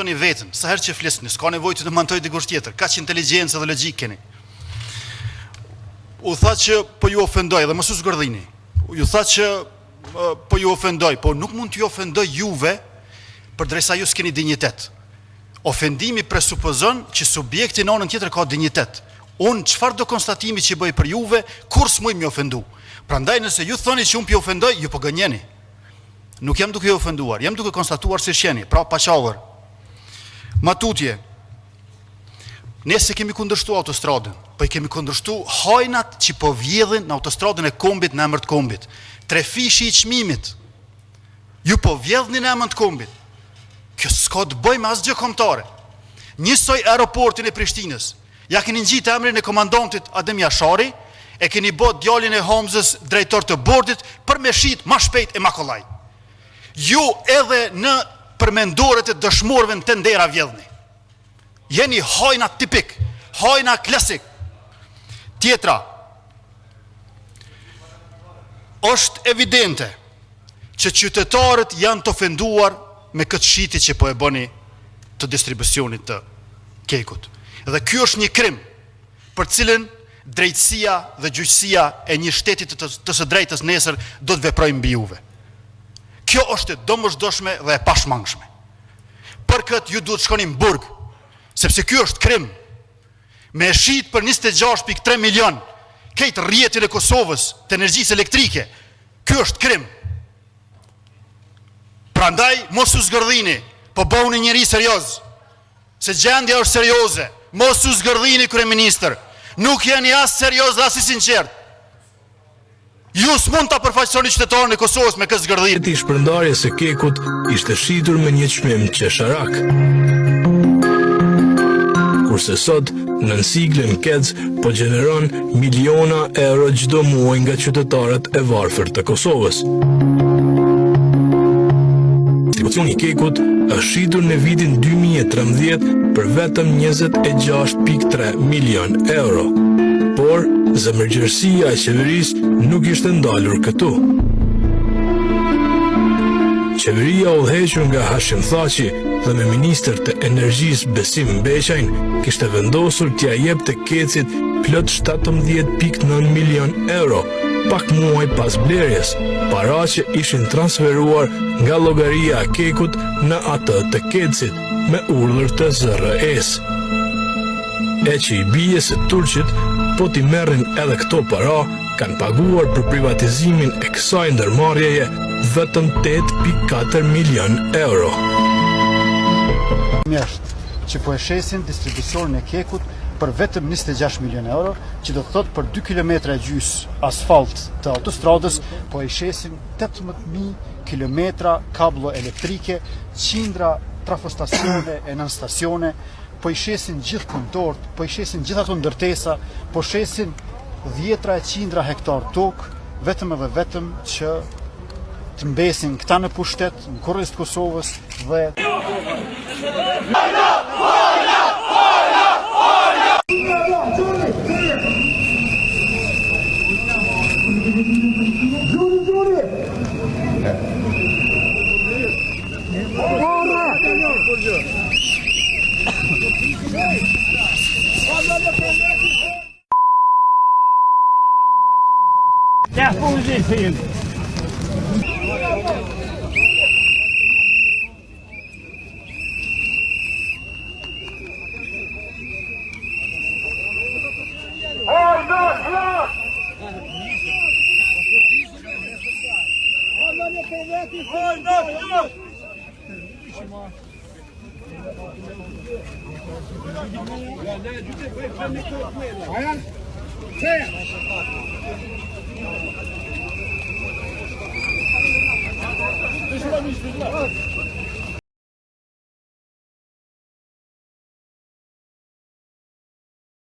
Një vetëm, sa herë që flisni, s'ka nevojë të mantoj dikush tjetër, kaq inteligjencë dhe logjik keni. U tha që po ju ofendoj dhe mos u zgërdhini. Ju tha që po ju ofendoj, po nuk mund t'ju ofendoj juve përderisa ju s'keni dinjitet. Ofendimi presupozon që subjekti në anën tjetër ka dinjitet. Unë çfarë do konstatimi që bëj për juve, kur s'muj më ofendu. Prandaj nëse ju thoni që unë po ju ofendoj, ju po gënjeni. Nuk jam duke ju ofenduar, jam duke konstatuar se shjeni, pra pa qallër. Matutje, ne se kemi kundërshtu autostradën, po i kemi kundërshtu hajnat që po vjedhin në autostradën e kombit në emër të kombit. Trefishi i çmimit, ju po vjedhni në emër të kombit. Kjo s'ka të bëjë me asgjë kombëtare. Njësoj aeroportin e Prishtinës, ja keni ngjitë emrin e komandantit Adem Jashari, e keni bë djalin e Hamzës drejtor të bordit për me shit më shpejt e ma kollaj. Ju edhe në përmendoret e dëshmorëve në tendera vjedhni. Jeni hajna tipik, hajna klasik. Tjetra, është evidente që qytetarët janë të ofenduar me këtë shiti që po e bëni të distribucionit të kekut. Dhe ky është një krim për cilën drejtësia dhe gjyqësia e një shtetit të së drejtës nesër do të veprojnë mbi juve. Kjo është e domosdoshme dhe e pashmangshme. Për këtë ju duhet shkoni në burg, sepse kjo është krim. Me e shit për 26.3 milion, këtë rrjetin e Kosovës të energjisë elektrike, kjo është krim. Prandaj, mos u zgërdhini, po bëuni njëri serioz, se gjendja është serioze, mos u zgërdhini kryeministër, nuk jeni as serioz dhe as i sinqert. Ju s'mund ta përfaqësoni qytetarën e Kosovës me këtë zgërdhim. Ti shpërndarjes së kekut ishte shitur me një çmim qesharak. Kurse sot, nën siglën Kec po gjeneron miliona euro çdo muaj nga qytetarët e varfër të Kosovës. Distribucioni i kekut është shitur në vitin 2013 për vetëm 26.3 milion euro. Por, zemërgjërsia e qeverisë nuk ishte ndalur këtu. Qeveria udhëhequr nga Hashim Thaçi dhe me ministër të energjisë Besim Beqajn kishte vendosur t'ia jepte Kecit plot 17.9 milion euro, pak muaj pas blerjes, para që ishin transferuar nga llogaria e kekut në atë të Kecit me urdhër të ZRE-s. E që i bie se turqit po t'i merrin edhe këto para, kanë paguar për privatizimin e kësaj ndërmarrjeje vetëm 8.4 milion euro. Mjesht që po e shesin distribucionin e kekut për vetëm 26 milion euro, që do të thotë për 2 km gjys asfalt të autostradës, po e shesin 18.000 km kablo elektrike, qindra trafostacione e nënstacione, po i shesin gjithë punëtorët, po i shesin gjithë ato ndërtesa, po shesin 10 qindra hektar tokë, vetëm edhe vetëm që të mbesin këta në pushtet, në kurrës të Kosovës dhe... Ja, fugi film.